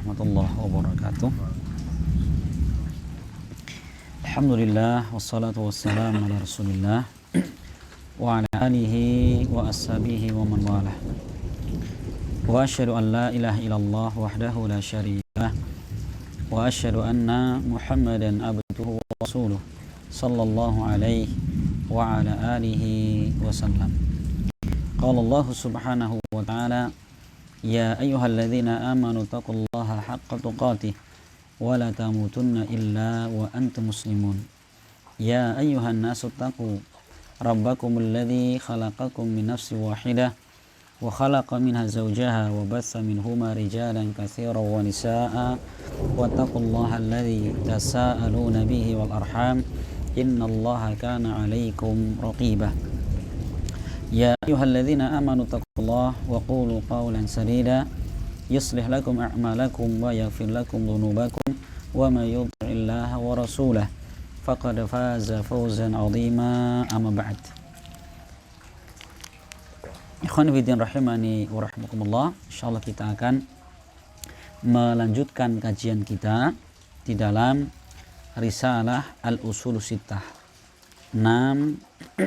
warahmatullahi wabarakatuh. Alhamdulillah wassalatu wassalamu ala Rasulillah wa ala alihi wa ashabihi wa man walah. Wa asyhadu an la ilaha illallah wahdahu la syarika wa asyhadu anna Muhammadan abduhu wa rasuluh sallallahu alaihi wa ala alihi wa sallam. Qala Allah subhanahu wa ta'ala: Ya ayyuhalladzina amanu taqullaha haqqa tuqatih wa la tamutunna illa wa antum muslimun. Ya ayyuhan nasu taqu rabbakumul ladzi khalaqakum min nafsin wahidah wa khalaqa minha zawjaha wa batha minhuma rijalan katsiran wa nisaa'a wattaqullaha alladzi tasaaluna bihi wal arham innallaha kana 'alaikum raqibah. Ya ayyuhalladzina amanu taqullaha wa qulu qawlan sadida yuslih lakum a'malakum wa yaghfir lakum dhunubakum wa may yuti'illaha wa rasulahu faqad faza fawzan 'azima. Amma ba'd. Ikhwan fillah rahimani wa rahmakumullah. Insyaallah kita akan melanjutkan kajian kita di dalam Risalah Al-Usul Sittah. 6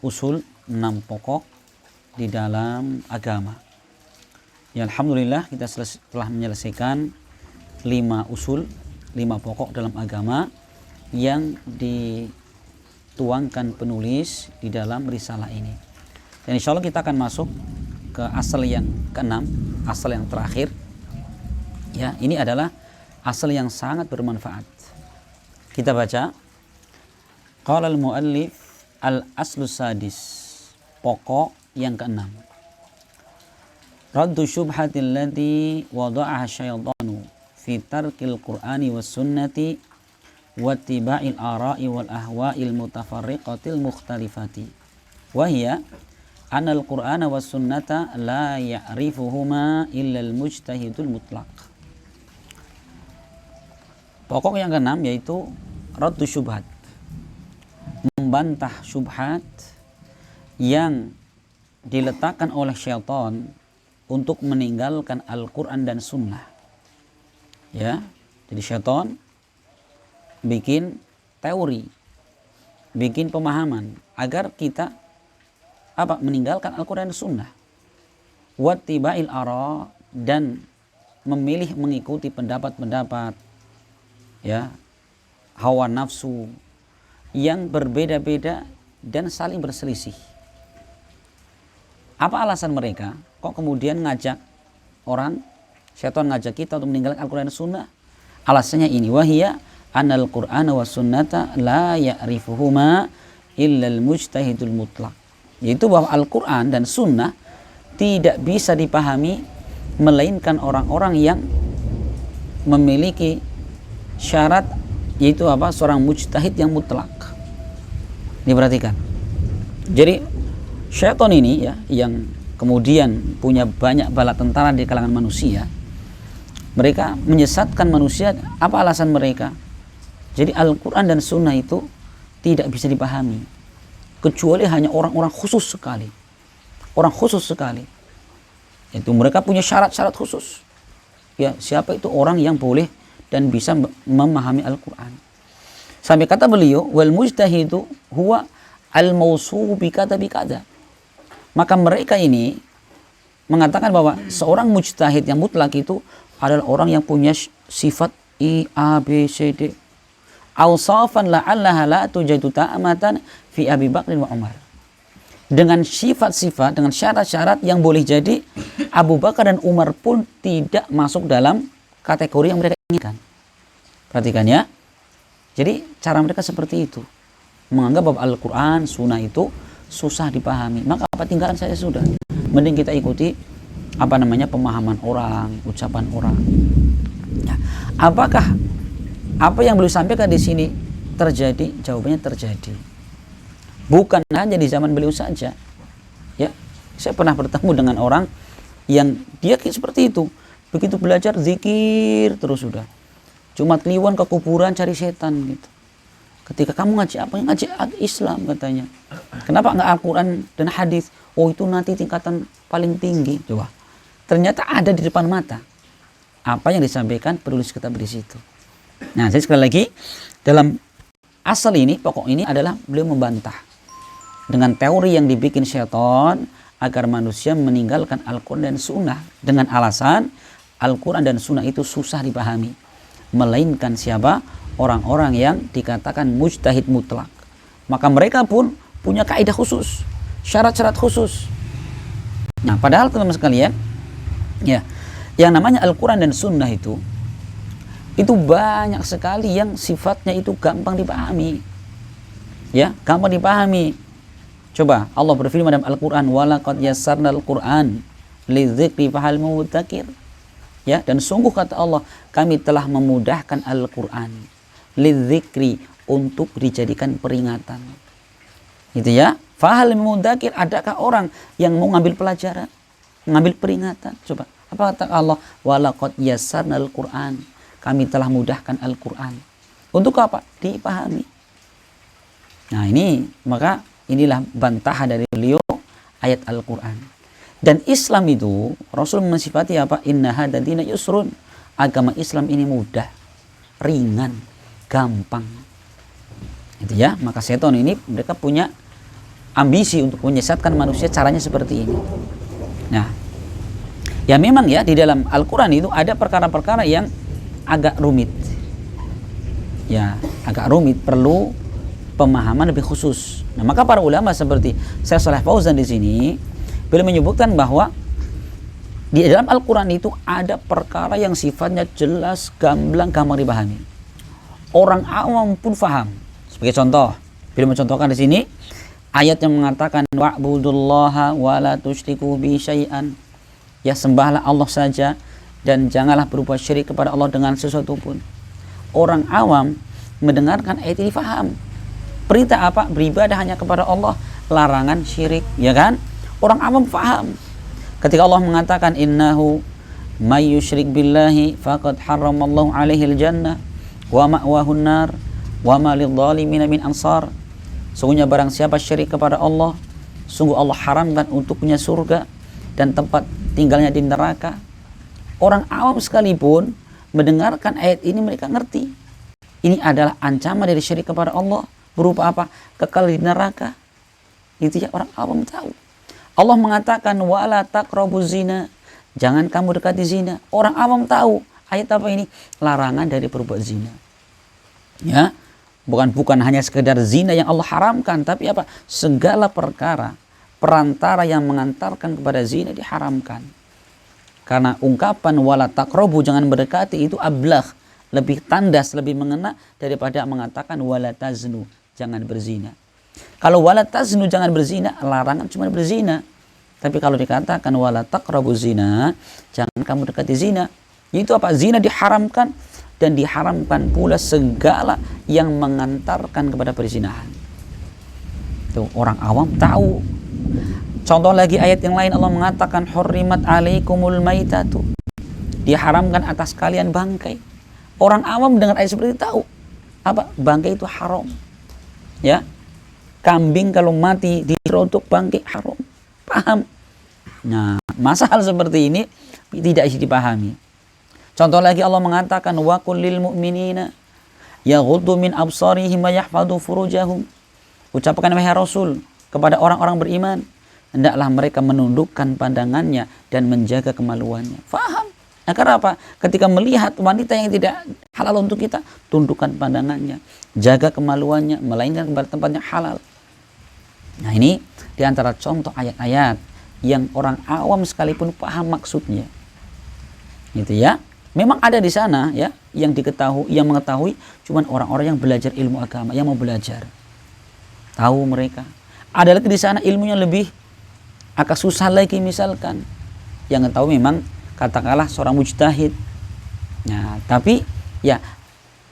usul, 6 pokok di dalam agama. Ya, alhamdulillah kita telah menyelesaikan 5 usul, 5 pokok dalam agama yang dituangkan penulis di dalam risalah ini. Dan insya Allah kita akan masuk ke asal yang ke-6, asal yang terakhir. Ya, ini adalah asal yang sangat bermanfaat. Kita baca. Qala al-muallif al-aslu sadis, pokok yang ke-6. Raddu syubhatil lati wada'aha syaitanu fi tarkil qur'ani was sunnati wa tiba'il ara'i wal ahwa'il mutafarriqatil mukhtalifati wa hiya anna al-qur'ana was sunnata la ya'rifuhuma illa al-mujtahidul mutlaq. Pokok yang ke-6 yaitu raddu syubhat, membantah syubhat yang diletakkan oleh syaitan untuk meninggalkan Al-Quran dan Sunnah. Ya, jadi syaitan bikin teori, bikin pemahaman agar kita meninggalkan Al-Quran dan Sunnah. Wattiba'il ara, dan memilih mengikuti pendapat-pendapat, ya, hawa nafsu yang berbeda-beda dan saling berselisih. Apa alasan mereka? Kok kemudian ngajak orang, syaitan ngajak kita untuk meninggalkan Al-Quran dan Sunnah? Alasannya ini, wahiyya anal Qur'ana was sunnata la ya'rifuhuma illal mujtahidul mutlaq. Yaitu bahwa Al-Quran dan Sunnah tidak bisa dipahami melainkan orang-orang yang memiliki syarat, yaitu seorang mujtahid yang mutlak. Diperhatikan. Jadi syaitan ini, ya, yang kemudian punya banyak bala tentara di kalangan manusia, mereka menyesatkan manusia. Apa alasan mereka? Jadi Al-Quran dan Sunnah itu tidak bisa dipahami kecuali hanya orang-orang khusus sekali. Orang khusus sekali. Itu mereka punya syarat-syarat khusus. Ya, siapa itu orang yang boleh dan bisa memahami Al-Quran. Sampai kata beliau, wal mujtahidu huwa al-mawsufu bi kada. Maka mereka ini mengatakan bahwa seorang mujtahid yang mutlak itu adalah orang yang punya sifat I, A, B, C, D. Awsafan la'allaha la tujadu ta'amatan fi Abi Bakr wa Umar. Dengan sifat-sifat, dengan syarat-syarat yang boleh jadi Abu Bakar dan Umar pun tidak masuk dalam kategori yang mereka inginkan. Perhatikan ya. Jadi cara mereka seperti itu. Menganggap bahwa Al-Quran, Sunnah itu susah dipahami. Maka tinggalkan saja sudah. Mending kita ikuti pemahaman orang, ucapan orang. Ya. Apakah apa yang beliau sampaikan di sini terjadi? Jawabannya terjadi. Bukan hanya di zaman beliau saja. Ya, saya pernah bertemu dengan orang yang dia seperti itu. Begitu belajar zikir terus sudah. Cuma kliwon ke kuburan cari setan gitu. Ketika kamu ngaji apa? Ngaji Islam katanya. Kenapa nggak Al-Quran dan hadis? Oh, itu nanti tingkatan paling tinggi. Coba. Ternyata ada di depan mata. apa yang disampaikan penulis kitab di situ. Nah, saya sekali lagi, dalam asal ini, pokok ini adalah beliau membantah dengan teori yang dibikin syaitan agar manusia meninggalkan Al-Quran dan Sunnah dengan alasan Al-Quran dan Sunnah itu susah dipahami, melainkan siapa? Orang-orang yang dikatakan mujtahid mutlak. Maka mereka pun punya kaidah khusus, syarat-syarat khusus. Nah, padahal teman-teman sekalian, ya, yang namanya Al-Quran dan Sunnah itu banyak sekali yang sifatnya itu gampang dipahami. Ya, gampang dipahami. Coba Allah berfirman dalam Al-Quran, walaqad yassarnal Qur'an lidzikri fahal mudzakir. Ya, dan sungguh kata Allah, kami telah memudahkan Al-Quran lidzikri, untuk dijadikan peringatan. Gitu ya. Fahal mudzakir, adakah orang yang mau ngambil pelajaran, ngambil peringatan? Coba, apa kata Allah? Walaqad yassarnal Qur'an, kami telah mudahkan Al-Quran. Untuk apa? Dipahami. Nah, ini, maka inilah bantahan dari beliau ayat Al-Quran. Dan Islam itu, Rasul mensifati apa? Inna hadza dina yusrun. Agama Islam ini mudah, ringan, gampang. Itu ya, maka setan ini mereka punya ambisi untuk menyesatkan manusia, caranya seperti ini. Nah, ya memang ya di dalam Al-Quran itu ada perkara-perkara yang agak rumit. Ya, agak rumit, perlu pemahaman lebih khusus. Nah, maka para ulama seperti Syekh Shalih Fauzan di sini beliau menyebutkan bahwa di dalam Al-Quran itu ada perkara yang sifatnya jelas, gamblang, gampang dipahami. Orang awam pun faham. Sebagai contoh, beliau mencontohkan di sini ayat yang mengatakan wa'budullaha wa la tusyriku bi syai'an. Ya, sembahlah Allah saja dan janganlah berbuat syirik kepada Allah dengan sesuatu pun. Orang awam mendengarkan ayat ini faham. Perintah apa? Beribadah hanya kepada Allah, larangan syirik, ya kan? Orang awam faham. Ketika Allah mengatakan innahu may yusyrik billahi faqad harramallahu alaihi al-jannah wa ma'wahun nar wa ma lidh-dhalimin min ansar. Sungguhnya barang siapa syirik kepada Allah, sungguh Allah haramkan untuknya surga dan tempat tinggalnya di neraka. Orang awam sekalipun mendengarkan ayat ini mereka ngerti. Ini adalah ancaman dari syirik kepada Allah, berupa apa? Kekal di neraka. Itu ya, orang awam tahu. Allah mengatakan wala taqrabuz zina, jangan kamu dekati zina. Orang awam tahu ayat apa ini? Larangan dari berbuat zina. Ya, bukan hanya sekedar zina yang Allah haramkan, tapi apa? Segala perkara perantara yang mengantarkan kepada zina diharamkan. Karena ungkapan wala taqrabu, jangan mendekati, itu ablah, lebih tandas, lebih mengena daripada mengatakan wala taznu, jangan berzina. Kalau wala taznu, jangan berzina, larangan cuma berzina. Tapi kalau dikatakan wala taqrabu zina, jangan kamu dekati zina, itu apa? Zina diharamkan, dan diharamkan pula segala yang mengantarkan kepada perzinahan. Tuh, orang awam tahu. Contoh lagi ayat yang lain, Allah mengatakan hurrimat alaikumul maitatu, diharamkan atas kalian bangkai. Orang awam dengar ayat seperti itu tahu apa? Bangkai itu haram. Ya, kambing kalau mati dirodok bangkai haram. Paham? Nah, masalah seperti ini tidak bisa dipahami. Contoh lagi Allah mengatakan wa qul lil mu'minina yaghuddu min absarihim wa yahfadhu furujahum. Ucapkan wahai Rasul kepada orang-orang beriman, hendaklah mereka menundukkan pandangannya dan menjaga kemaluannya. Faham? Nah, karena apa? Ketika melihat wanita yang tidak halal untuk kita, tundukkan pandangannya, jaga kemaluannya, melainkan kepada tempatnya halal. Nah, ini diantara contoh ayat-ayat yang orang awam sekalipun paham maksudnya. Gitu ya. Memang ada di sana ya yang mengetahui cuman orang-orang yang belajar ilmu agama, yang mau belajar. Tahu mereka. Ada lagi di sana ilmunya lebih agak susah lagi, misalkan yang tahu memang katakanlah seorang mujtahid. Nah, tapi ya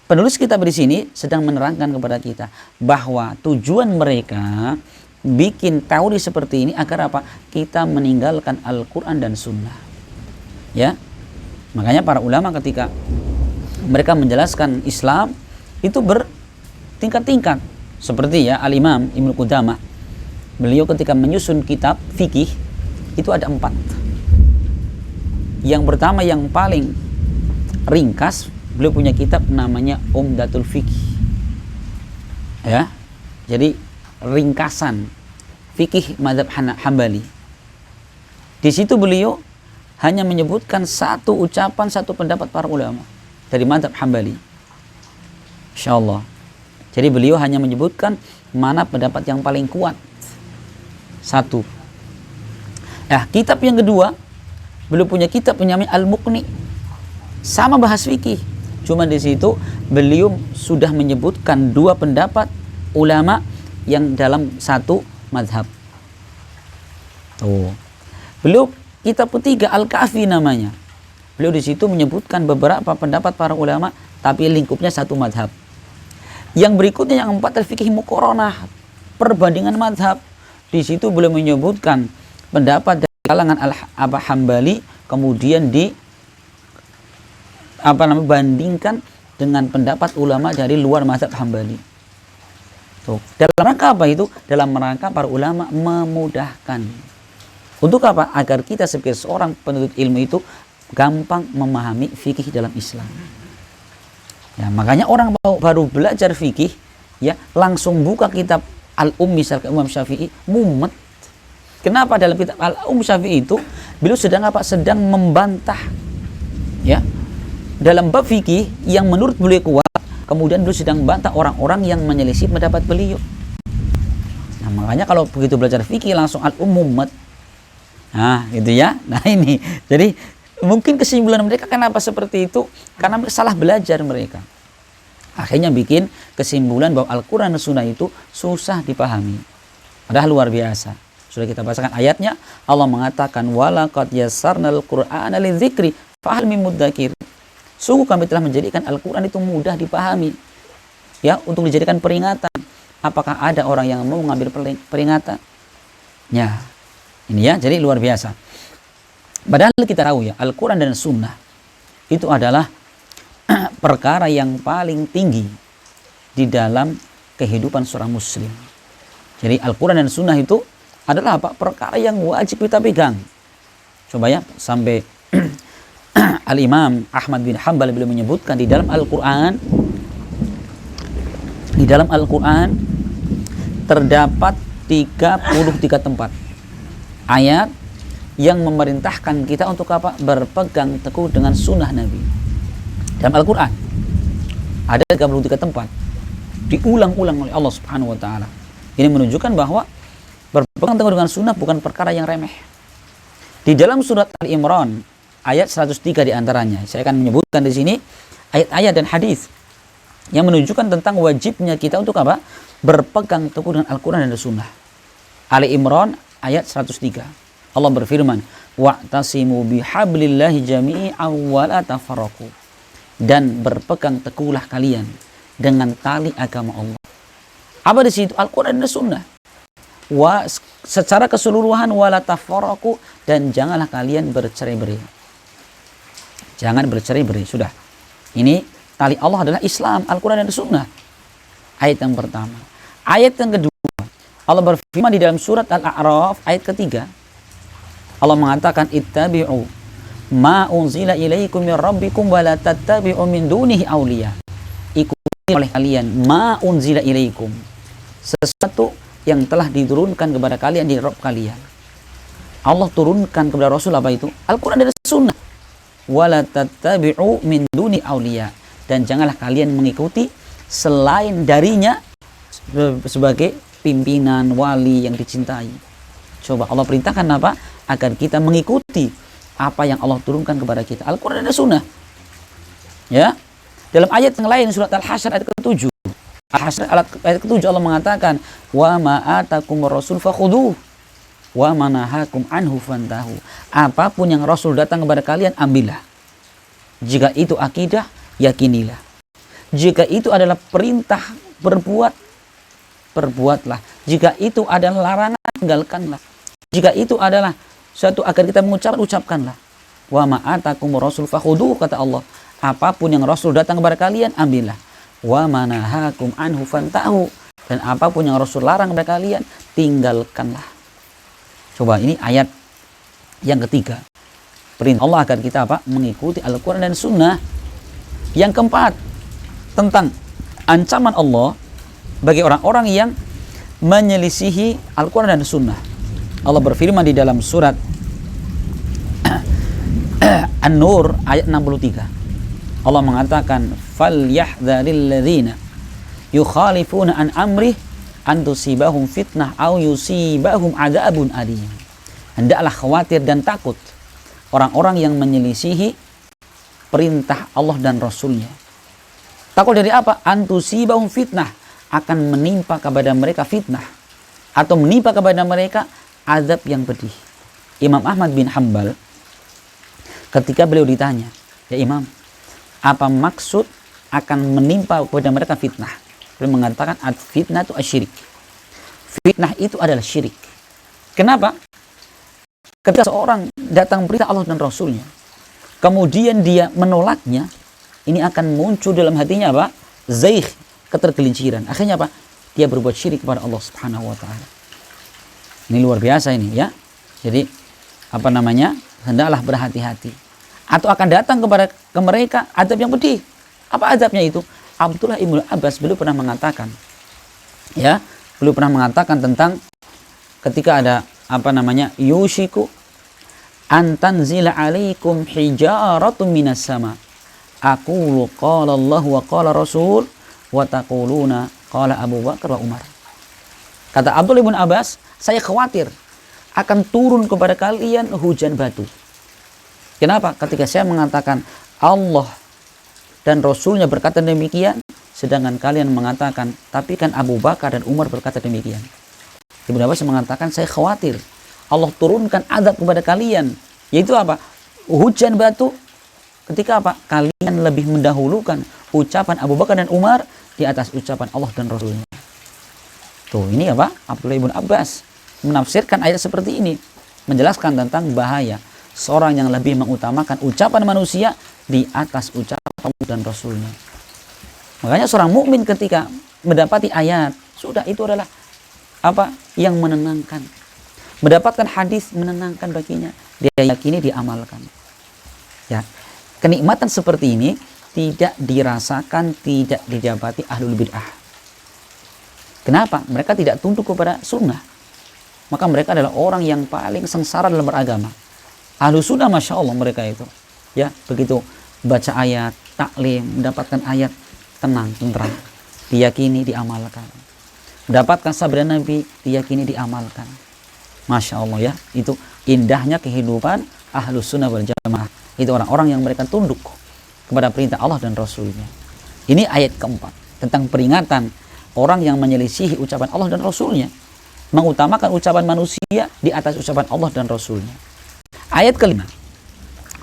penulis kitab di sini sedang menerangkan kepada kita bahwa tujuan mereka bikin teori seperti ini agar apa? Kita meninggalkan Al-Quran dan Sunnah. Ya, makanya para ulama ketika mereka menjelaskan Islam itu bertingkat-tingkat. Seperti ya Al-Imam Ibnu Qudamah, beliau ketika menyusun kitab fikih itu ada 4. Yang pertama yang paling ringkas, beliau punya kitab namanya Umdatul Fiqh. Ya. Jadi ringkasan fikih mazhab Hambali. Di situ beliau hanya menyebutkan satu ucapan, satu pendapat para ulama dari mazhab Hambali. Insyaallah. Jadi beliau hanya menyebutkan mana pendapat yang paling kuat. Satu. Nah, kitab yang kedua, beliau punya kitab namanya Al-Muqni. Sama bahas fikih. Cuma di situ beliau sudah menyebutkan dua pendapat ulama yang dalam satu mazhab. Tuh. Beliau kitab ketiga Al-Kafi namanya. Beliau di situ menyebutkan beberapa pendapat para ulama tapi lingkupnya satu mazhab. Yang berikutnya yang keempat al-fikih muqaranah, perbandingan mazhab. Di situ beliau menyebutkan pendapat dari kalangan Hambali, kemudian bandingkan dengan pendapat ulama dari luar mazhab Hambali. Tuh. Dalam rangka apa itu? Dalam rangka para ulama memudahkan. Untuk apa? Agar kita sebagai seorang penuntut ilmu itu gampang memahami fikih dalam Islam. Ya, makanya orang baru belajar fikih, ya langsung buka kitab Al-Misalkan Imam Syafi'i, mumet. Kenapa? Dalam kitab Syafi'i itu beliau sedang membantah, ya, dalam bab fikih yang menurut beliau kuat, kemudian beliau sedang membantah orang-orang yang menyelisih pendapat beliau. Nah, makanya kalau begitu belajar fikih langsung mumet. Nah, gitu ya. Nah, ini. Jadi mungkin kesimpulan mereka kenapa seperti itu? Karena salah belajar mereka. Akhirnya bikin kesimpulan bahwa Al-Quran dan Sunnah itu susah dipahami. Padahal luar biasa. Sudah kita bahasakan ayatnya. Allah mengatakan, وَلَقَدْ يَسَّرْنَا الْقُرْآنَ لِلذِّكْرِ فَهَلْ مِن مُدَّكِرٍ. Sungguh kami telah menjadikan Al-Quran itu mudah dipahami. Ya, untuk dijadikan peringatan. Apakah ada orang yang mau mengambil peringatan? Ya, ini ya, jadi luar biasa. Padahal kita tahu ya, Al-Quran dan Sunnah itu adalah perkara yang paling tinggi di dalam kehidupan seorang muslim. Jadi Al-Quran dan Sunnah itu adalah apa? Perkara yang wajib kita pegang. Coba ya, sampai Al-Imam Ahmad bin Hanbal beliau menyebutkan di dalam Al-Quran, terdapat 33 tempat ayat yang memerintahkan kita untuk apa? Berpegang teguh dengan sunnah Nabi. Dalam Al-Quran ada 33 tempat diulang-ulang oleh Allah Subhanahu wa taala. Ini menunjukkan bahwa berpegang teguh dengan sunnah bukan perkara yang remeh. Di dalam surat Al-Imran ayat 103 diantaranya, saya akan menyebutkan di sini ayat-ayat dan hadis yang menunjukkan tentang wajibnya kita untuk apa? Berpegang teguh dengan Al-Quran dan Sunnah. Ali Imran ayat 103. Allah berfirman, wa'tasimu bihablillahi jami'an wa la tafarraqu. Dan berpegang teguhlah kalian dengan tali agama Allah. Apa di situ? Al-Quran dan Sunnah. Secara keseluruhan wa la tafarraqu, dan janganlah kalian bercerai-berai. Jangan bercerai-berai, sudah. Ini tali Allah adalah Islam, Al-Quran dan Sunnah. Ayat yang pertama. Ayat yang kedua, Allah berfirman di dalam surat Al-A'raf ayat ketiga. Allah mengatakan, ittabi'u ma unzila ilaikum min rabbikum wa la tattabi'u min dunihi awliya. Ikuti oleh kalian ma unzila ilaikum, sesuatu yang telah diturunkan kepada kalian di Rabb kalian. Allah turunkan kepada Rasul apa itu? Al-Quran dan Sunnah. Wa la tattabi'u min duni awliya, dan janganlah kalian mengikuti selain darinya sebagai pimpinan wali yang dicintai. Coba Allah perintahkan apa? Agar kita mengikuti apa yang Allah turunkan kepada kita, Al-Quran dan Sunnah. Ya, dalam ayat yang lain surat Al-Hasyr ayat ke-7, ayat ke-7 Allah mengatakan, wa ma atakumur rasul fakhudhuh wa ma nahakum anhu fantahu. Apapun yang Rasul datang kepada kalian, ambillah. Jika itu akidah, yakinilah. Jika itu adalah perintah berbuat, perbuatlah. Jika itu adalah larangan, tinggalkanlah. Jika itu adalah suatu agar kita mengucapkan, ucapkanlah. Wa ma atakumur rasul fakhudhuh, kata Allah. Apapun yang Rasul datang kepada kalian, ambillah. Wa ma nahakum anhu fantahu, dan apapun yang Rasul larang kepada kalian, tinggalkanlah. Coba, ini ayat yang ketiga. Perintah Allah agar kita apa? Mengikuti Al-Quran dan Sunnah. Yang keempat, tentang ancaman Allah bagi orang-orang yang menyelisihi Al-Quran dan Sunnah. Allah berfirman di dalam surat An-Nur ayat 63. Allah mengatakan, "Falyahdharil ladzina yukhalifuna an amrih an tusibahum fitnah aw yusibahum adzabun alim." Hendaklah khawatir dan takut orang-orang yang menyelisihi perintah Allah dan Rasulnya. Takut dari apa? An tusibahum fitnah, akan menimpa kepada mereka fitnah atau menimpa kepada mereka azab yang pedih. Imam Ahmad bin Hanbal ketika beliau ditanya, "Ya Imam, apa maksud akan menimpa kepada mereka fitnah?" Beliau mengatakan, "Fitnah itu asyirik." Fitnah itu adalah syirik. Kenapa? Ketika seorang datang berita Allah dan Rasulnya, kemudian dia menolaknya, ini akan muncul dalam hatinya apa? Zaigh, ketergelinciran. Akhirnya apa? Dia berbuat syirik kepada Allah Subhanahu wa taala. Ini luar biasa ini ya. Jadi apa namanya? Hendaklah berhati-hati. Atau akan datang ke mereka azab yang pedih. Apa azabnya itu? Abdullah ibnu Abbas beliau pernah mengatakan, ya, beliau pernah mengatakan tentang ketika ada apa namanya? Yushiku an tanzila alaikum hijaratun minas sama. Aqulu qala Allah wa qala Rasul wa taquluna qala Abu Bakar wa Umar. Kata Abdullah ibn Abbas, saya khawatir akan turun kepada kalian hujan batu. Kenapa? Ketika saya mengatakan Allah dan Rasulnya berkata demikian, sedangkan kalian mengatakan, tapi kan Abu Bakar dan Umar berkata demikian. Ibn Abbas mengatakan, saya khawatir Allah turunkan azab kepada kalian. Yaitu apa? Hujan batu. Ketika apa? Kalian lebih mendahulukan ucapan Abu Bakar dan Umar di atas ucapan Allah dan Rasulnya. Tuh, ini apa? Abdullah ibn Abbas menafsirkan ayat seperti ini, menjelaskan tentang bahaya seorang yang lebih mengutamakan ucapan manusia di atas ucapan Allah dan Rasulnya. Makanya seorang mukmin ketika mendapati ayat, sudah itu adalah apa? Yang menenangkan. Mendapatkan hadis menenangkan baginya, dia yakini, diamalkan. Ya. Kenikmatan seperti ini tidak dirasakan, tidak didapati ahlul bid'ah. Kenapa? Mereka tidak tunduk kepada sunnah. Maka mereka adalah orang yang paling sengsara dalam beragama. Ahlu sunnah, masya Allah mereka itu. Ya, begitu baca ayat, taklim, mendapatkan ayat, tenang, tenteram, diyakini, diamalkan. Mendapatkan sabda Nabi, diyakini, diamalkan. Masya Allah ya, itu indahnya kehidupan ahlu sunnah wal jamaah. Itu orang-orang yang mereka tunduk kepada perintah Allah dan Rasulnya. Ini ayat keempat tentang peringatan orang yang menyelisihi ucapan Allah dan Rasulnya, mengutamakan ucapan manusia di atas ucapan Allah dan Rasulnya. Ayat kelima,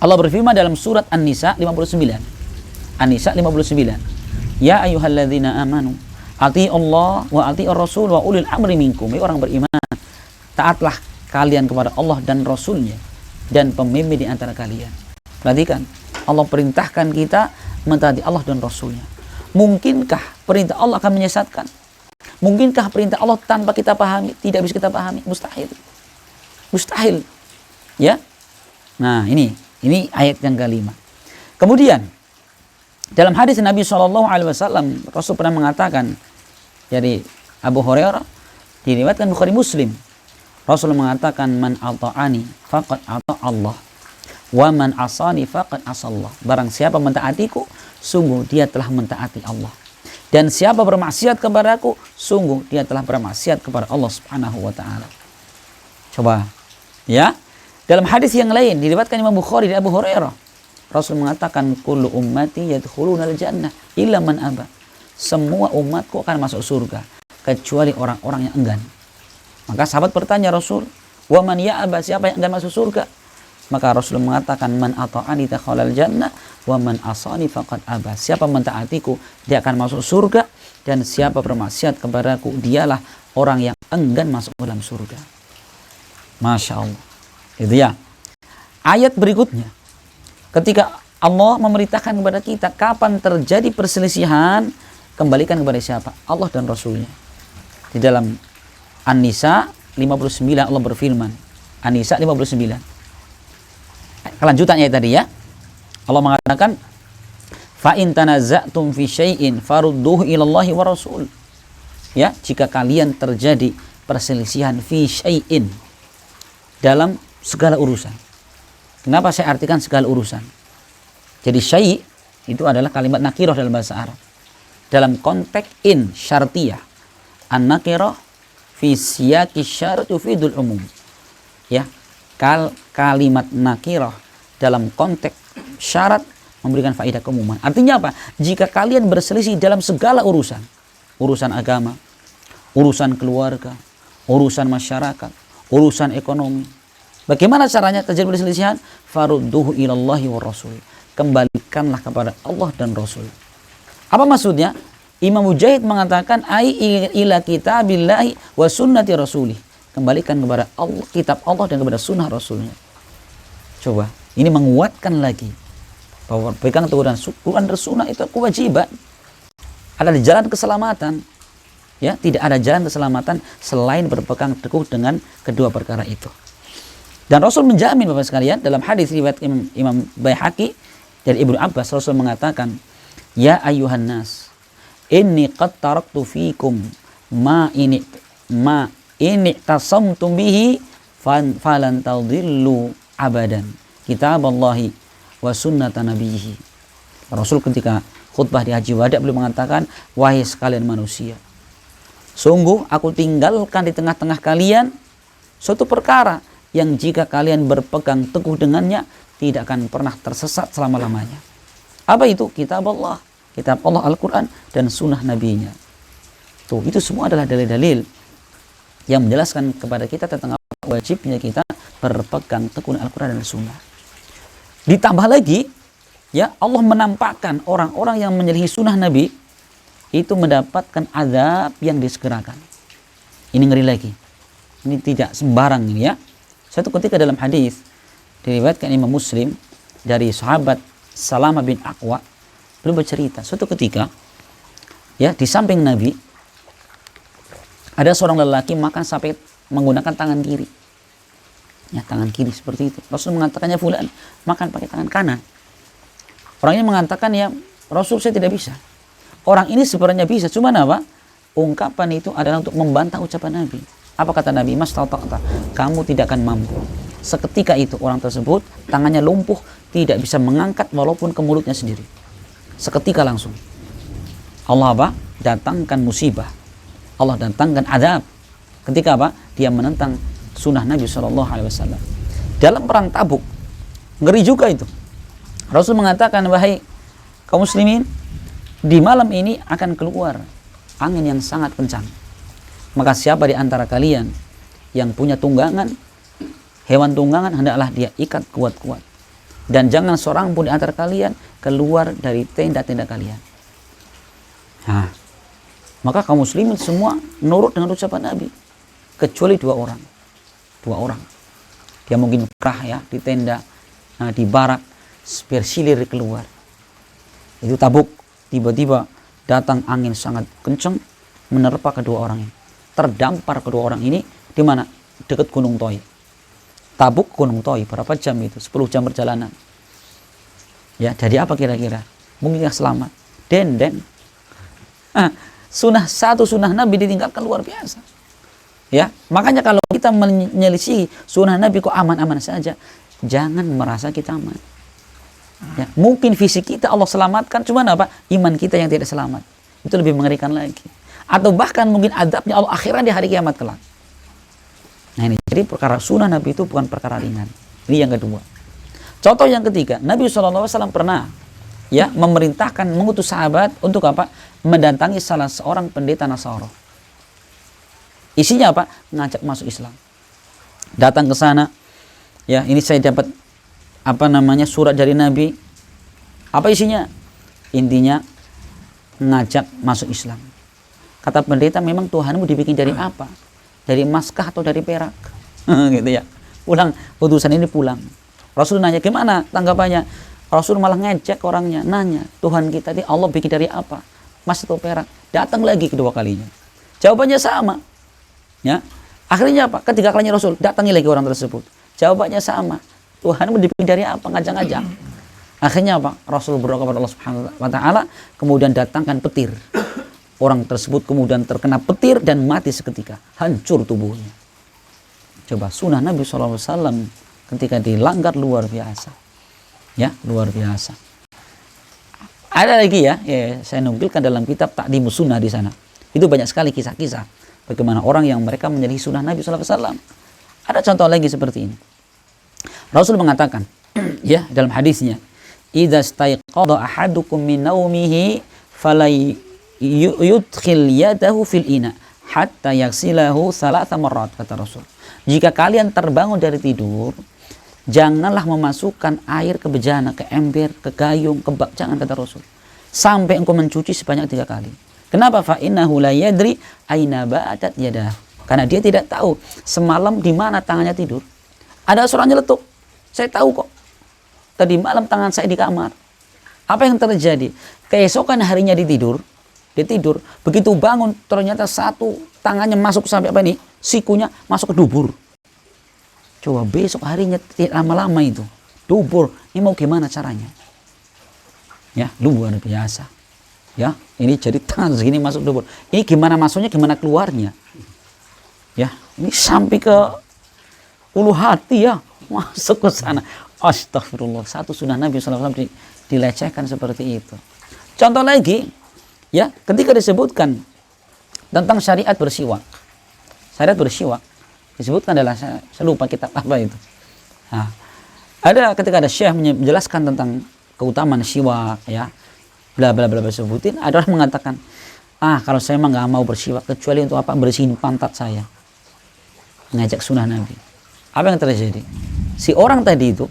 Allah berfirman dalam surat An-Nisa 59. An-Nisa 59. Ya ayyuhalladzina amanu atii'allah wa atii'ar rasul wa ulil amri minkum. Orang beriman, taatlah kalian kepada Allah dan Rasulnya dan pemimpin di antara kalian. Perhatikan, Allah perintahkan kita mentaati Allah dan Rasulnya. Mungkinkah perintah Allah akan menyesatkan? Mungkinkah perintah Allah tanpa kita pahami, tidak bisa kita pahami? Mustahil. Mustahil. Ya. Nah, ini ayat yang kelima. Kemudian dalam hadis Nabi SAW, Rasul pernah mengatakan dari Abu Hurairah, diriwayatkan Bukhari Muslim, Rasul mengatakan, man ata'ani faqad ata' Allah wa man asani faqad asallah. Barang siapa mentaatiku, sungguh dia telah mentaati Allah. Dan siapa bermaksiat kepadaku, sungguh dia telah bermaksiat kepada Allah Subhanahu wa taala. Coba ya. Dalam hadis yang lain diriwayatkan Imam Bukhari dari Abu Hurairah, Rasul mengatakan, kullu ummati yadkhulunal jannah illa man aba. Semua umatku akan masuk surga kecuali orang-orang yang enggan. Maka sahabat bertanya, Rasul, wa man ya'aba, siapa yang enggan masuk surga? Maka Rasul mengatakan, man ata'ani dakhalal jannah wa man asani faqad aba. Siapa mentaatiku, dia akan masuk surga, dan siapa bermaksiat kepadaku, dialah orang yang enggan masuk dalam surga. Masya Allah. Itu ya. Ayat berikutnya, ketika Allah memerintahkan kepada kita kapan terjadi perselisihan, kembalikan kepada siapa? Allah dan Rasulnya. Di dalam An-Nisa 59 Allah berfirman, An-Nisa 59. Kelanjutannya tadi ya. Allah mengatakan, Fa in tanaza'tum fi syai'in farudduhu ila Allahi wa Rasul. Ya, jika kalian terjadi perselisihan fi syai'in, dalam segala urusan. Kenapa saya artikan segala urusan? Jadi syai' itu adalah kalimat nakirah dalam bahasa Arab. Dalam konteks in syartiyah, an nakirah fi siyaqi syart yufidul umum. Ya, kalimat nakirah dalam konteks syarat memberikan faedah keumuman. Artinya apa? Jika kalian berselisih dalam segala urusan, urusan agama, urusan keluarga, urusan masyarakat, urusan ekonomi, bagaimana caranya terjadi perselisihan? Farudduhu ilallahi wa Rasul. Kembalikanlah kepada Allah dan Rasul. Apa maksudnya? Imam Mujahid mengatakan ai ila kitabillahi wa sunnati rasulih. Kembalikan kepada Allah, kitab Allah dan kepada sunnah Rasulnya. Coba, ini menguatkan lagi bahwa pegang teguh dan Quran dan sunnah itu kewajiban. Ada di jalan keselamatan. Ya, tidak ada jalan keselamatan selain berpegang teguh dengan kedua perkara itu. Dan Rasul menjamin Bapak sekalian dalam hadis riwayat Imam Baihaqi dari Ibnu Abbas, Rasul mengatakan, "Ya ayyuhan nas, inni qad taraktu fikum ma ini tasamtum bihi falan tadillu abadan. Kitaballahi wa sunnata nabiyhi." Rasul ketika khutbah di Haji Wada beliau mengatakan, "Wahai sekalian manusia, sungguh aku tinggalkan di tengah-tengah kalian suatu perkara yang jika kalian berpegang teguh dengannya tidak akan pernah tersesat selama-lamanya." Apa itu? Kitab Allah Al-Quran dan sunnah nabinya. Tuh, itu semua adalah dalil-dalil yang menjelaskan kepada kita tentang wajibnya kita berpegang teguh Al-Quran dan sunnah. Ditambah lagi, ya, Allah menampakkan orang-orang yang menyelisihi sunnah Nabi itu mendapatkan azab yang disegerakan. Ini ngeri lagi. Ini tidak sembarang ini, ya. Suatu ketika dalam hadis diriwayatkan Imam Muslim dari sahabat Salamah bin Aqwa, beliau bercerita suatu ketika, ya, di samping Nabi ada seorang lelaki makan sampai menggunakan tangan kiri. Ya, tangan kiri seperti itu. Rasul mengatakannya, fulan makan pakai tangan kanan. Orangnya mengatakan, ya Rasul, saya tidak bisa. Orang ini sebenarnya bisa, cuma apa? Ungkapan itu adalah untuk membantah ucapan Nabi. Apa kata Nabi? Mas ta'ata, kamu tidak akan mampu. Seketika itu orang tersebut tangannya lumpuh, tidak bisa mengangkat walaupun ke mulutnya sendiri. Seketika langsung Allah apa? Datangkan musibah. Allah datangkan azab. Ketika apa? Dia menentang sunnah Nabi SAW. Dalam perang Tabuk, ngeri juga itu. Rasul mengatakan, wahai kaum muslimin, di malam ini akan keluar angin yang sangat kencang. Maka siapa di antara kalian yang punya tunggangan, hewan tunggangan, hendaklah dia ikat kuat-kuat. Dan jangan seorang pun di antara kalian keluar dari tenda-tenda kalian. Nah, maka kaum muslimin semua nurut dengan ucapan Nabi, kecuali dua orang. Dia mungkin kerah, ya, di tenda, di barak, bersilir keluar. Itu Tabuk. Tiba-tiba datang angin sangat kencang menerpa kedua orang ini. Terdampar kedua orang ini di mana? Dekat Gunung Toi. Tabuk, Gunung Toi, berapa jam itu? 10 jam perjalanan. Ya, jadi apa kira-kira? Mungkin selamat. Den. Satu sunnah Nabi ditinggalkan luar biasa. Ya, makanya kalau kita menyelisih sunnah Nabi kok aman-aman saja, jangan merasa kita aman. Ya, mungkin fisik kita Allah selamatkan, cuman apa? Iman kita yang tidak selamat. Itu lebih mengerikan lagi. Atau bahkan mungkin adabnya Allah akhirat di hari kiamat kelak. Nah ini, jadi perkara sunnah Nabi itu bukan perkara ringan. Ini yang kedua. Contoh yang ketiga, Nabi SAW pernah, ya, memerintahkan, mengutus sahabat untuk apa? Mendatangi salah seorang pendeta Nasara. Isinya apa? Ngajak masuk Islam. Datang ke sana, ya, ini saya dapat surat dari Nabi. Apa isinya? Intinya ngajak masuk Islam. Kata pendeta, memang Tuhanmu dibikin dari apa? Dari emas kah atau dari perak? Gitu ya. Pulang, utusan ini pulang. Rasul nanya, gimana tanggapannya? Rasul malah ngejek orangnya, nanya, Tuhan kita ini Allah bikin dari apa? Emas atau perak? Datang lagi kedua kalinya. Jawabannya sama. Ya. Akhirnya apa? Ketiga kalinya Rasul datangi lagi orang tersebut. Jawabannya sama. Tuhanmu dibikin dari apa? Ngajak-ngajak. Akhirnya apa? Rasul berdoa kepada Allah Subhanahu wa taala, kemudian datangkan petir. Orang tersebut kemudian terkena petir dan mati seketika, hancur tubuhnya. Coba sunnah Nabi SAW ketika dilanggar luar biasa. Ya, luar biasa. Ada lagi ya, saya nukilkan dalam kitab Ta'dimus Sunnah di sana. Itu banyak sekali kisah-kisah bagaimana orang yang mereka menjadi sunnah Nabi SAW. Ada contoh lagi seperti ini. Rasul mengatakan, ya dalam hadisnya, "Idza staiqadha ahadukum min naumihi falay yudkhil yadahu fil ina hatta yaghsilahu thalatha marrat," kata Rasul. Jika kalian terbangun dari tidur, janganlah memasukkan air ke bejana, ke ember, ke gayung, ke bak, jangan, kata Rasul, sampai engkau mencuci sebanyak 3 kali. Kenapa? Fa innahu la yadri aina ba'adat yadah. Karena dia tidak tahu semalam di mana tangannya tidur. Ada seorang nyeletuk, saya tahu kok, tadi malam tangan saya di kamar. Apa yang terjadi? Keesokan harinya dia tidur, begitu bangun ternyata satu tangannya masuk sampai apa nih? Sikunya masuk ke dubur. Coba besok harinya tidak lama-lama itu dubur, ini mau gimana caranya? Ya, luar biasa. Ya, ini jadi tangan segini masuk dubur. Ini gimana masuknya, gimana keluarnya? Ya, ini sampai ke ulu hati ya, masuk ke sana. Astagfirullah, satu sunnah Nabi SAW dilecehkan seperti itu. Contoh lagi, ya, ketika disebutkan tentang syariat bersiwak. Syariat bersiwak disebutkan adalah, saya lupa kitab apa itu. Nah, ada ketika ada syekh menjelaskan tentang keutamaan siwak, ya, bla bla bla sebutin. Ada orang mengatakan, kalau saya mah nggak mau bersiwak kecuali untuk apa? Bersihin pantat saya. Ngajak sunnah Nabi. Apa yang terjadi? Si orang tadi itu,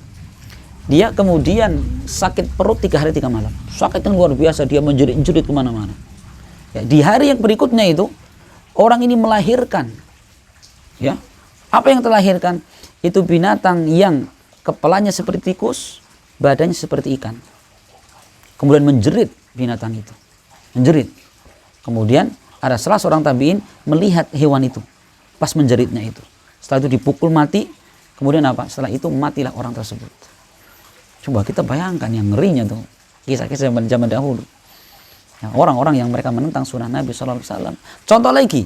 dia kemudian sakit perut 3 hari 3 malam. Sakit yang luar biasa, dia menjerit-jerit kemana-mana. Ya, di hari yang berikutnya itu, orang ini melahirkan. Ya, apa yang terlahirkan? Itu binatang yang kepalanya seperti tikus, badannya seperti ikan. Kemudian menjerit binatang itu. Menjerit. Kemudian ada salah seorang tabi'in melihat hewan itu pas menjeritnya itu. Setelah itu dipukul mati. Kemudian apa? Setelah itu matilah orang tersebut. Coba kita bayangkan yang ngerinya tuh. Kisah-kisah zaman dahulu. Ya, orang-orang yang mereka menentang sunnah Nabi SAW. Contoh lagi.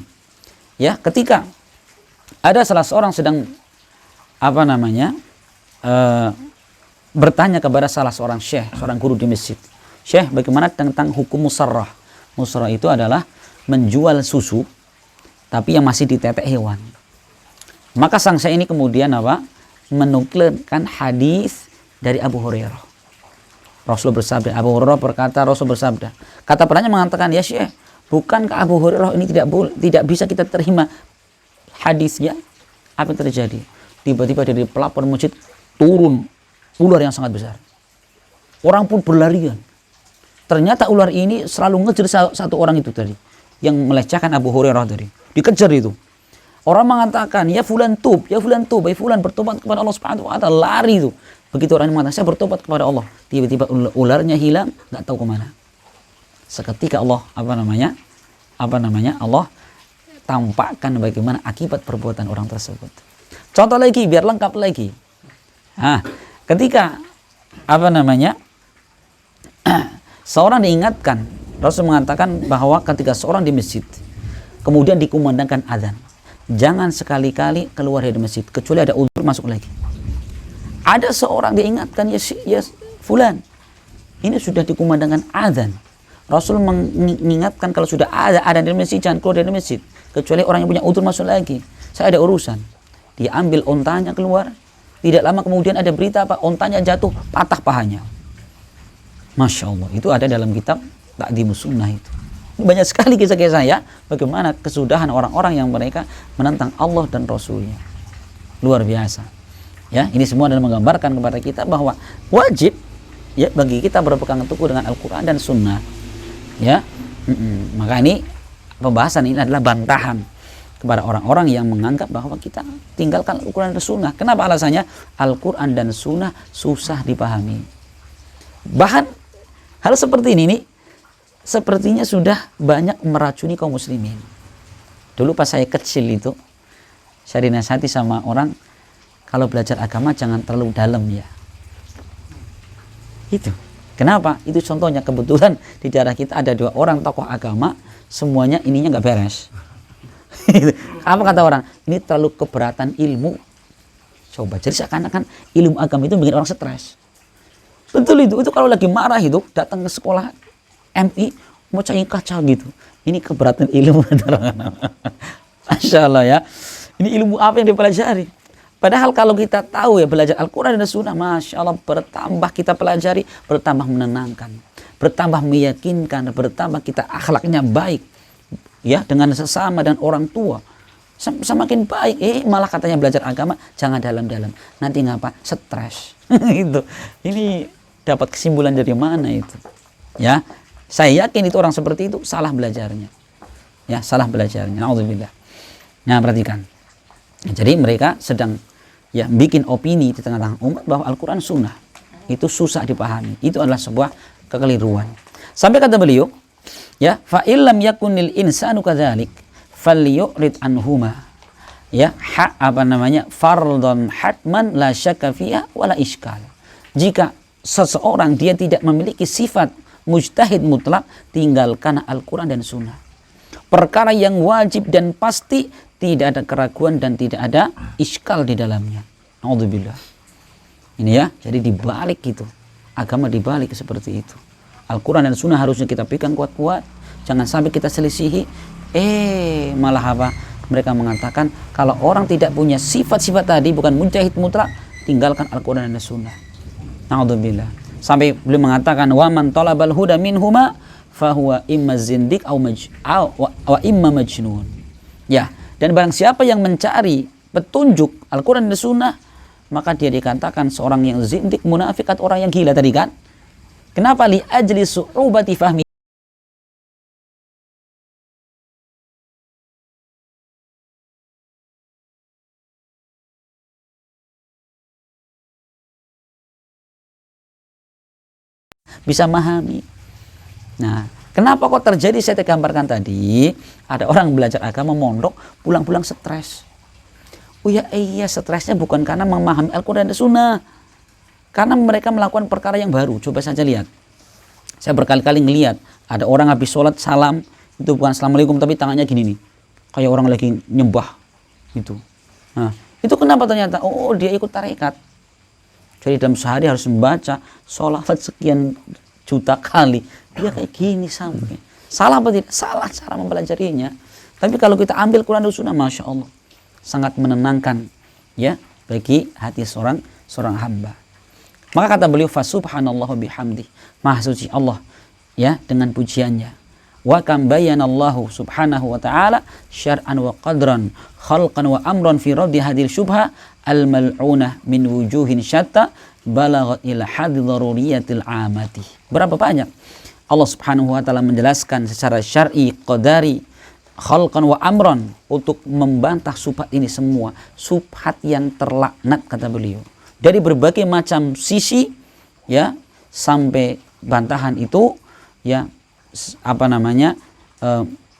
Ya, ketika ada salah seorang sedang bertanya kepada salah seorang syekh, seorang guru di masjid. Syekh, bagaimana tentang hukum musarrah? Musarrah itu adalah menjual susu tapi yang masih ditetek hewan. Maka sang syekh ini kemudian menukilkan hadis dari Abu Hurairah. Rasul bersabda, Abu Hurairah berkata, Rasul bersabda. Kata penanya mengatakan, ya syekh, bukankah Abu Hurairah ini tidak bisa kita terima hadisnya? Apa yang terjadi? Tiba-tiba dari pelapor masjid turun ular yang sangat besar. Orang pun berlarian. Ternyata ular ini selalu ngejar satu orang itu tadi, yang melecehkan Abu Hurairah tadi. Dikejar itu. Orang mengatakan, ya fulan tub, ya fulan tub, ya fulan bertobat kepada Allah Subhanahu wa taala, lari itu. Begitu orang mengatakan, saya bertobat kepada Allah, tiba-tiba ularnya hilang, nggak tahu kemana. Seketika Allah Allah tampakkan bagaimana akibat perbuatan orang tersebut. Contoh lagi biar lengkap lagi. Ketika seorang diingatkan, Rasul mengatakan bahwa ketika seorang di masjid kemudian dikumandangkan azan, jangan sekali-kali keluar dari masjid kecuali ada udzur masuk lagi. Ada seorang diingatkan, ya fulan, ini sudah dikumandangkan azan. Rasul mengingatkan kalau sudah ada azan di masjid jangan keluar dari masjid kecuali orang yang punya udzur masuk lagi. Saya ada urusan. Dia ambil ontanya keluar. Tidak lama kemudian ada berita ontanya jatuh, patah pahanya. Masya Allah, itu ada dalam kitab Ta'dimus Sunnah itu. Banyak sekali kisah-kisah ya, bagaimana kesudahan orang-orang yang mereka menentang Allah dan Rasulnya. Luar biasa. Ya, ini semua adalah menggambarkan kepada kita bahwa wajib ya bagi kita berpegang teguh dengan Al-Quran dan Sunnah. Ya, maka ini pembahasan ini adalah bantahan kepada orang-orang yang menganggap bahwa kita tinggalkan Al-Quran dan Sunnah. Kenapa alasannya? Al-Quran dan Sunnah susah dipahami. Bahkan hal seperti ini nih, sepertinya sudah banyak meracuni kaum muslimin. Dulu pas saya kecil itu, saya dinasihati sama orang, kalau belajar agama jangan terlalu dalam ya. Itu. Kenapa? Itu contohnya kebetulan di daerah kita ada 2 orang tokoh agama, semuanya ininya nggak beres. Apa kata orang? Ini terlalu keberatan ilmu. Coba, jadi seakan-akan ilmu agama itu bikin orang stres. Betul itu kalau lagi marah itu datang ke sekolah MI mau cari kaca gitu. Ini keberatan ilmu. Masya Allah ya. Ini ilmu apa yang dipelajari? Padahal kalau kita tahu ya belajar Al-Quran dan Sunnah, Masya Allah, bertambah kita pelajari, bertambah menenangkan, bertambah meyakinkan, bertambah kita akhlaknya baik ya dengan sesama dan orang tua. Semakin baik. Malah katanya belajar agama jangan dalam-dalam. Nanti ngapa? Stres. Itu. Ini dapat kesimpulan dari mana itu? Ya, saya yakin itu orang seperti itu salah belajarnya. Ya, salah belajarnya. Nauzubillah. Nah, perhatikan. Jadi mereka sedang ya bikin opini di tengah-tengah umat bahwa Al-Quran Sunnah itu susah dipahami. Itu adalah sebuah kekeliruan. Sampai kata beliau, ya, fa illam yakunil insanu kadzalik falyurid anhuma. Ya, fardhon hatman la syakka fiha wala iskal. Jika seseorang dia tidak memiliki sifat mujtahid mutlak, tinggalkan Al-Quran dan Sunnah. Perkara yang wajib dan pasti, tidak ada keraguan dan tidak ada iskal di dalamnya. Naudzubillah. Ini ya, jadi dibalik gitu. Agama dibalik seperti itu. Al-Quran dan Sunnah harusnya kita pegang kuat-kuat. Jangan sampai kita selisihi. Malah apa? Mereka mengatakan kalau orang tidak punya sifat-sifat tadi, bukan mujtahid mutlak, tinggalkan Al-Quran dan Sunnah. Naudzubillah. Sampai beliau mengatakan wa man talabal huda minhuma fahuwa imma zindiq wa imma majnun. Ya, dan barang siapa yang mencari petunjuk Al-Quran dan Sunnah, maka dia dikatakan seorang yang zindik, munafik, atau orang yang gila tadi kan. Kenapa? Li ajli su'ubati fahmi. Bisa memahami. Nah, kenapa kok terjadi? Saya gambarkan tadi, ada orang belajar agama mondok, pulang-pulang stres. Oh ya, iya, stresnya bukan karena memahami Al-Quran dan Sunnah, karena mereka melakukan perkara yang baru. Coba saja lihat, saya berkali-kali ngelihat ada orang habis sholat salam, itu bukan assalamualaikum tapi tangannya gini nih, kayak orang lagi nyembah gitu. Nah, itu kenapa ternyata? Oh, dia ikut tarekat. Jadi dalam sehari harus membaca sholawat sekian juta kali. Dia kayak gini sampai. Salah apa tidak? Salah cara mempelajarinya. Tapi kalau kita ambil Quran dan Sunnah, Masya Allah, sangat menenangkan ya bagi hati seorang hamba. Maka kata beliau, fasubhanallah bihamdi, maha suci Allah ya dengan pujiannya. Wa kam bayanallahu subhanahu wa ta'ala syar'an wa qadran khalqan wa amran fi raddi hadil syubha al-mal'unah min wujuhin syatta balaghat ila hadhi daruriyatil amati. Berapa banyak Allah subhanahu wa ta'ala menjelaskan secara syar'i, qadari, khalqan wa amran untuk membantah subhat ini semua. Subhat yang terlaknat, kata beliau, dari berbagai macam sisi ya, sampai bantahan itu ya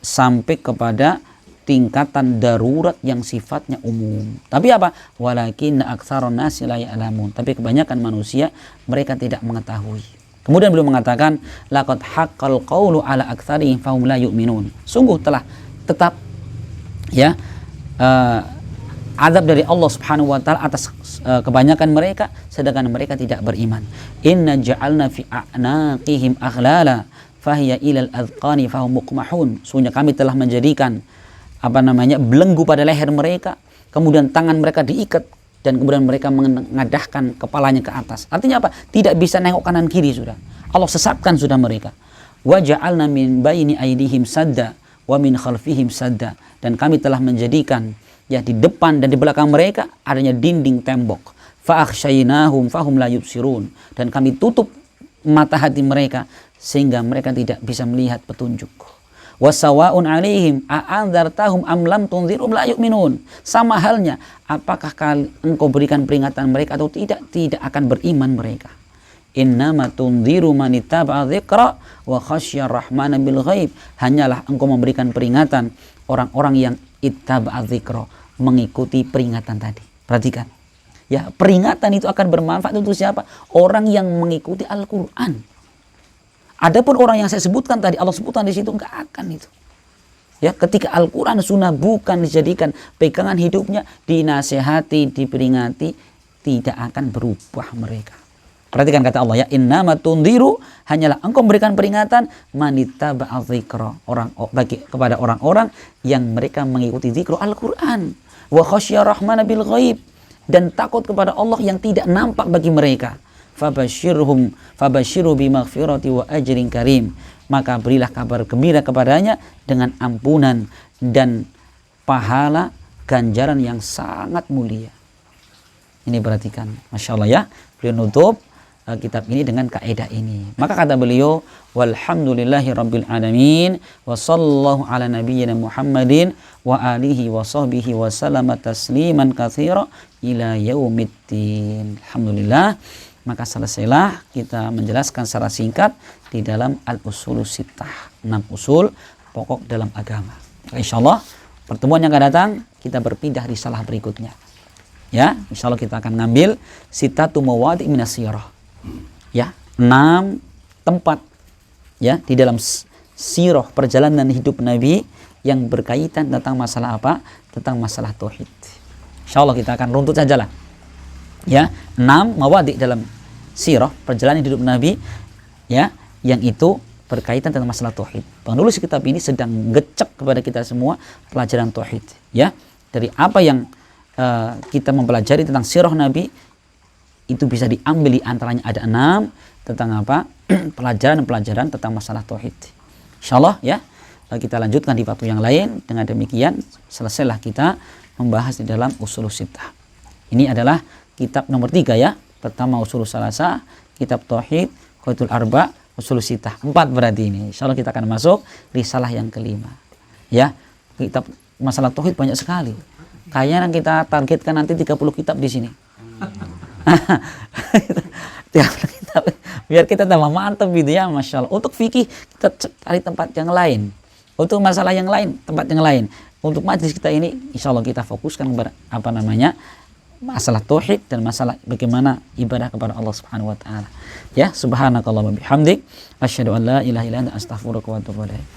sampai kepada tingkatan darurat yang sifatnya umum. Tapi apa? Walakin aktsaron nasi la ya'lamun. Tapi kebanyakan manusia mereka tidak mengetahui. Kemudian beliau mengatakan laqad haqqal qawlu ala aktsarihim fahum la yu'minun. Sungguh telah tetap ya azab dari Allah Subhanahu wa taala atas kebanyakan mereka, sedangkan mereka tidak beriman. Inna ja'alna fi a'naqihim aghlala fahiya ilal adqani fahum muqmahun. Sungguhnya kami telah menjadikan belenggu pada leher mereka, kemudian tangan mereka diikat, dan kemudian mereka mengadahkan kepalanya ke atas. Artinya apa? Tidak bisa nengok kanan kiri sudah. Allah sesatkan sudah mereka. Wa ja'alna min baini aydihim sadda wa min khalfihim sadda. Dan kami telah menjadikan ya di depan dan di belakang mereka adanya dinding tembok. Fa akhshaynahum fahum la yubsirun. Dan kami tutup mata hati mereka sehingga mereka tidak bisa melihat petunjuk. Wasawa'un 'alaihim a'andzartahum am lam tunzirum la yu'minun. Sama halnya, apakah engkau berikan peringatan mereka atau tidak akan beriman mereka. Innama tunziru man ittaba'a dzikra wa khasyar rahmana bil ghaib. Hanyalah engkau memberikan peringatan orang-orang yang ittaba'a dzikra, mengikuti peringatan tadi. Perhatikan. Ya, peringatan itu akan bermanfaat untuk siapa? Orang yang mengikuti Al-Quran. Adapun orang yang saya sebutkan tadi, Allah sebutkan di situ, enggak akan itu. Ya, ketika Al-Quran Sunnah bukan dijadikan pegangan hidupnya, dinasehati, diperingati, tidak akan berubah mereka. Perhatikan kata Allah ya, innama tundiru, hanyalah engkau memberikan peringatan manittaba'a dzikra, kepada orang-orang yang mereka mengikuti zikr Al-Quran, wa khasyya rahmana bil ghaib, dan takut kepada Allah yang tidak nampak bagi mereka. Fabashirhu bimaghfirati wa ajrin karim, maka berilah kabar gembira kepadanya dengan ampunan dan pahala ganjaran yang sangat mulia. Ini perhatikan, Masya Allah ya, beliau nutup kitab ini dengan kaidah ini. Maka kata beliau, walhamdulillahi rabbil alamin, wa sallallahu ala nabiyyina Muhammadin wa alihi wa sahbihi wa sallama tasliman katsira ila yaumiddin. Alhamdulillah, maka selesailah kita menjelaskan secara singkat di dalam al-usulus sittah, 6 usul pokok dalam agama. Insyaallah pertemuan yang akan datang kita berpindah risalah berikutnya. Ya, insyaallah kita akan ngambil sittatu mawadi' minas sirah. Ya, 6 tempat ya di dalam sirah perjalanan hidup Nabi yang berkaitan tentang masalah apa? Tentang masalah tauhid. Insyaallah kita akan runtut sajalah. Ya, 6 mawadi' dalam sirah perjalanan hidup Nabi ya, yang itu berkaitan tentang masalah tauhid. Penulis kitab ini sedang gecek kepada kita semua pelajaran tauhid ya. Dari apa yang kita mempelajari tentang sirah Nabi itu bisa diambil di antaranya ada 6 tentang apa? pelajaran-pelajaran tentang masalah tauhid. Insyaallah ya. Kita lanjutkan di waktu yang lain. Dengan demikian selesailah kita membahas di dalam usulus sittah. Ini adalah kitab nomor 3 ya. Pertama usulus salasa, kitab tauhid, qaidatul arba, usulus sittah. 4 berarti ini. Insyaallah kita akan masuk risalah yang kelima. Ya. Kitab masalah tauhid banyak sekali. Kayaknya kita targetkan nanti 30 kitab di sini. Biar kita tambah mantap gitu ya, Masya Allah. Untuk fikih kita cari tempat yang lain, untuk masalah yang lain tempat yang lain. Untuk majlis kita ini insya Allah kita fokuskan apa namanya masalah tauhid dan masalah bagaimana ibadah kepada Allah Subhanahu wa taala. Ya, subhanakallahumma bihamdik asyhadu an la ilaha illa anta astaghfiruka wa atubu ilaik.